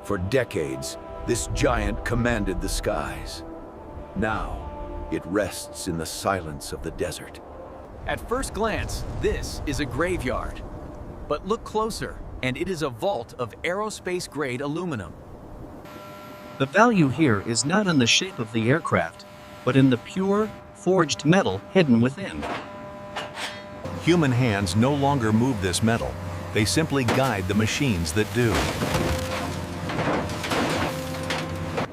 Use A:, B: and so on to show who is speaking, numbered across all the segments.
A: For decades, this giant commanded the skies. Now, it rests in the silence of the desert.
B: At first glance, this is a graveyard. But look closer, and it is a vault of aerospace-grade aluminum.
C: The value here is not in the shape of the aircraft, but in the pure, forged metal hidden within.
D: Human hands no longer move this metal. They simply guide the machines that do.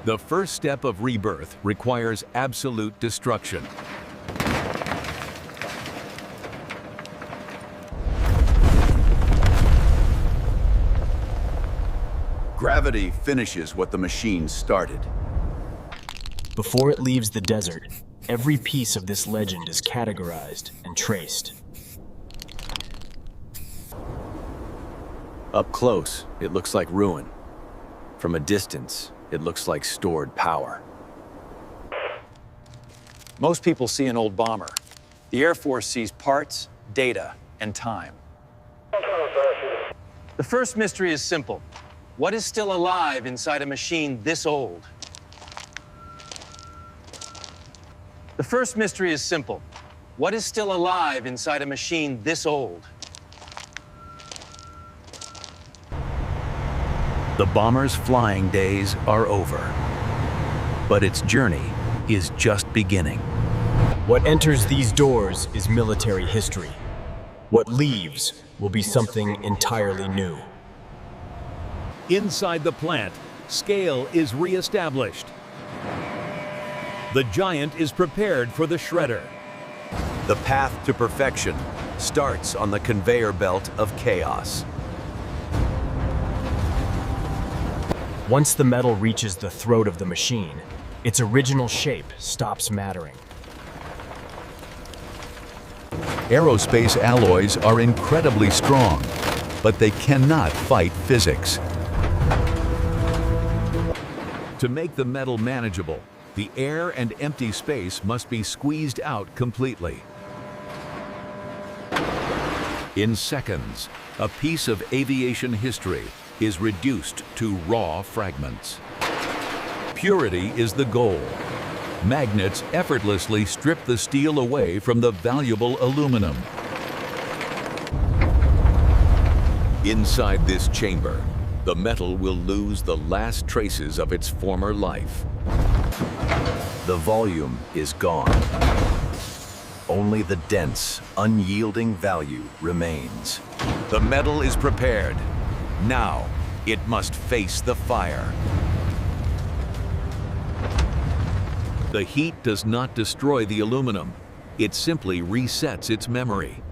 D: The first step of rebirth requires absolute destruction.
A: Gravity finishes what the machine started.
E: Before it leaves the desert, every piece of this legend is categorized and traced.
A: Up close, it looks like ruin. From a distance, it looks like stored power.
F: Most people see an old bomber. The Air Force sees parts, data, and time. The first mystery is simple. What is still alive inside a machine this old? The first mystery is simple. What is still alive inside a machine this old?
D: The bomber's flying days are over, but its journey is just beginning.
E: What enters these doors is military history. What leaves will be something entirely new.
D: Inside the plant, scale is re-established. The giant is prepared for the shredder.
A: The path to perfection starts on the conveyor belt of chaos.
E: Once the metal reaches the throat of the machine, its original shape stops mattering.
D: Aerospace alloys are incredibly strong, but they cannot fight physics. To make the metal manageable, the air and empty space must be squeezed out completely. In seconds, a piece of aviation history is reduced to raw fragments. Purity is the goal. Magnets effortlessly strip the steel away from the valuable aluminum. Inside this chamber, the metal will lose the last traces of its former life.
A: The volume is gone. Only the dense, unyielding value remains.
D: The metal is prepared. Now, it must face the fire. The heat does not destroy the aluminum. It simply resets its memory.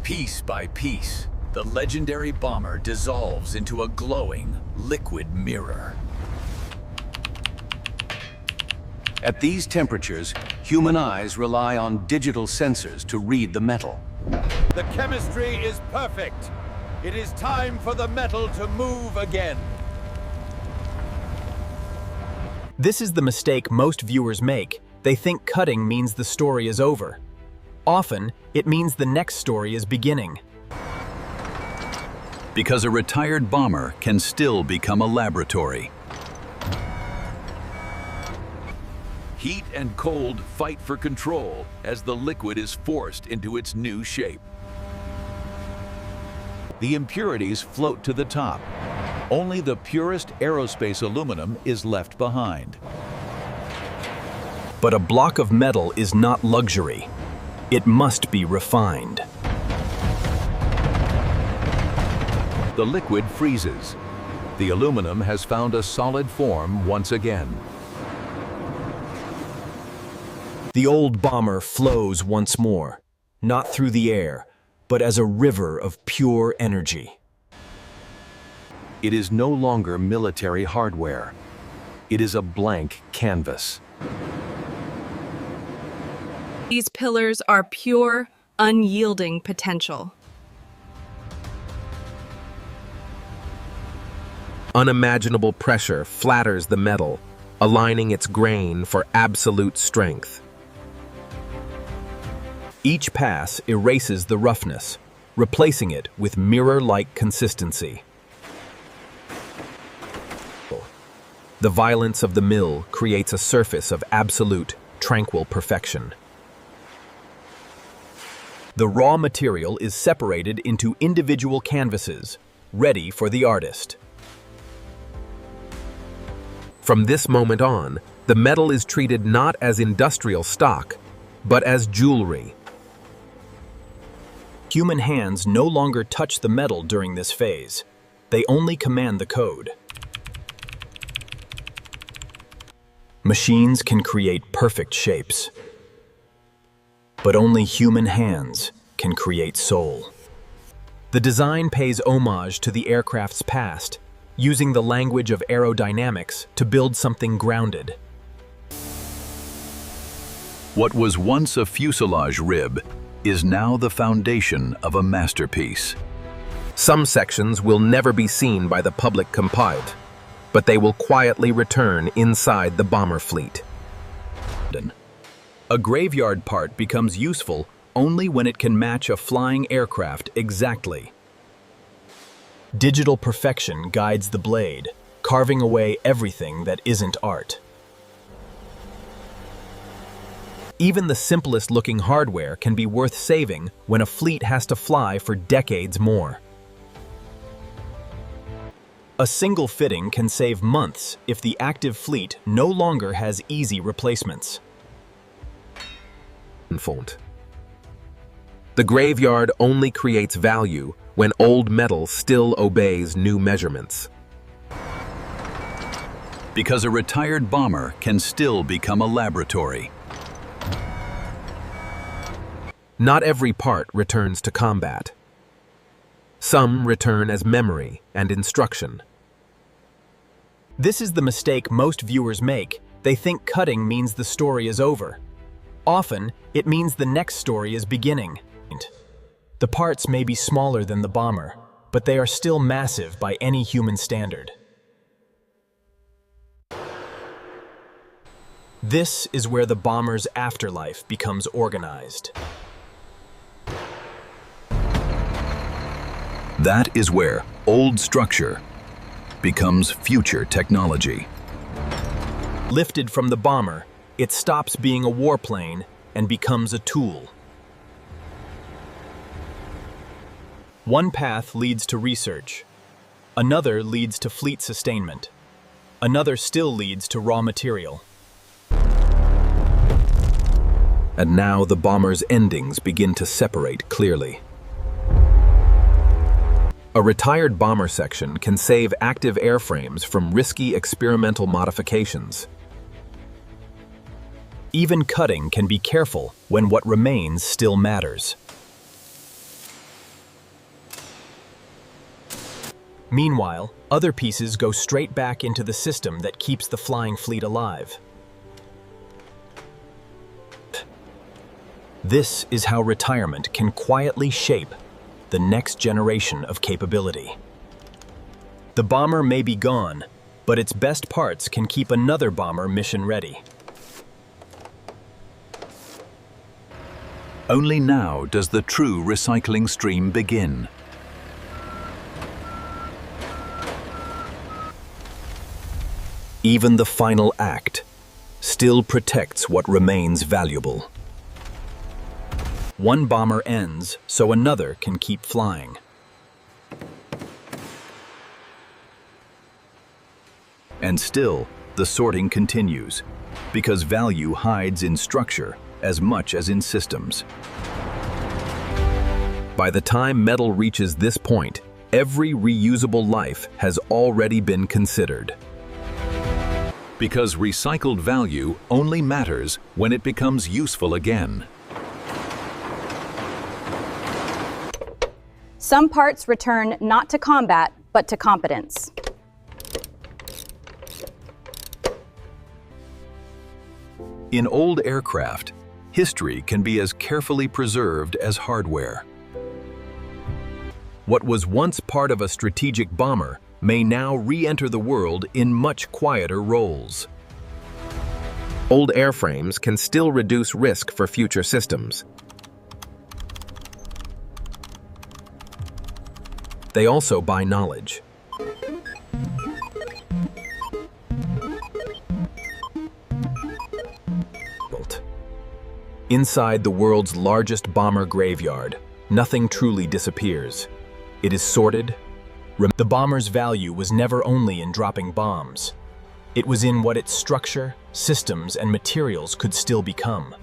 B: Piece by piece, the legendary bomber dissolves into a glowing, liquid mirror.
A: At these temperatures, human eyes rely on digital sensors to read the metal.
G: The chemistry is perfect. It is time for the metal to move again.
E: This is the mistake most viewers make. They think cutting means the story is over. Often, it means the next story is beginning.
D: Because a retired bomber can still become a laboratory. Heat and cold fight for control as the liquid is forced into its new shape. The impurities float to the top. Only the purest aerospace aluminum is left behind.
E: But a block of metal is not luxury. It must be refined.
D: The liquid freezes. The aluminum has found a solid form once again.
E: The old bomber flows once more, not through the air, but as a river of pure energy.
A: It is no longer military hardware. It is a blank canvas.
H: These pillars are pure, unyielding potential.
I: Unimaginable pressure flatters the metal, aligning its grain for absolute strength.
E: Each pass erases the roughness, replacing it with mirror-like consistency. The violence of the mill creates a surface of absolute, tranquil perfection. The raw material is separated into individual canvases, ready for the artist. From this moment on, the metal is treated not as industrial stock, but as jewelry. Human hands no longer touch the metal during this phase. They only command the code. Machines can create perfect shapes, but only human hands can create soul. The design pays homage to the aircraft's past, using the language of aerodynamics to build something grounded.
D: What was once a fuselage rib is now the foundation of a masterpiece.
I: Some sections will never be seen by the public compiled, but they will quietly return inside the bomber fleet.
B: A graveyard part becomes useful only when it can match a flying aircraft exactly. Digital perfection guides the blade, carving away everything that isn't art. Even the simplest looking hardware can be worth saving when a fleet has to fly for decades more. A single fitting can save months if the active fleet no longer has easy replacements.
I: The graveyard only creates value when old metal still obeys new measurements.
D: Because a retired bomber can still become a laboratory.
I: Not every part returns to combat. Some return as memory and instruction.
E: This is the mistake most viewers make. They think cutting means the story is over. Often, it means the next story is beginning. The parts may be smaller than the bomber, but they are still massive by any human standard. This is where the bomber's afterlife becomes organized.
D: That is where old structure becomes future technology.
E: Lifted from the bomber, it stops being a warplane and becomes a tool. One path leads to research. Another leads to fleet sustainment. Another still leads to raw material.
I: And now the bomber's endings begin to separate clearly. A retired bomber section can save active airframes from risky experimental modifications.
E: Even cutting can be careful when what remains still matters. Meanwhile, other pieces go straight back into the system that keeps the flying fleet alive. This is how retirement can quietly shape the next generation of capability. The bomber may be gone, but its best parts can keep another bomber mission ready.
D: Only now does the true recycling stream begin.
E: Even the final act still protects what remains valuable. One bomber ends so another can keep flying.
D: And still, the sorting continues, because value hides in structure as much as in systems.
I: By the time metal reaches this point, every reusable life has already been considered.
D: Because recycled value only matters when it becomes useful again.
J: Some parts return not to combat, but to competence.
D: In old aircraft, history can be as carefully preserved as hardware.
E: What was once part of a strategic bomber may now re-enter the world in much quieter roles.
I: Old airframes can still reduce risk for future systems. They also buy knowledge. Inside the world's largest bomber graveyard, nothing truly disappears. It is sorted. The bomber's value was never only in dropping bombs. It was in what its structure, systems, and materials could still become.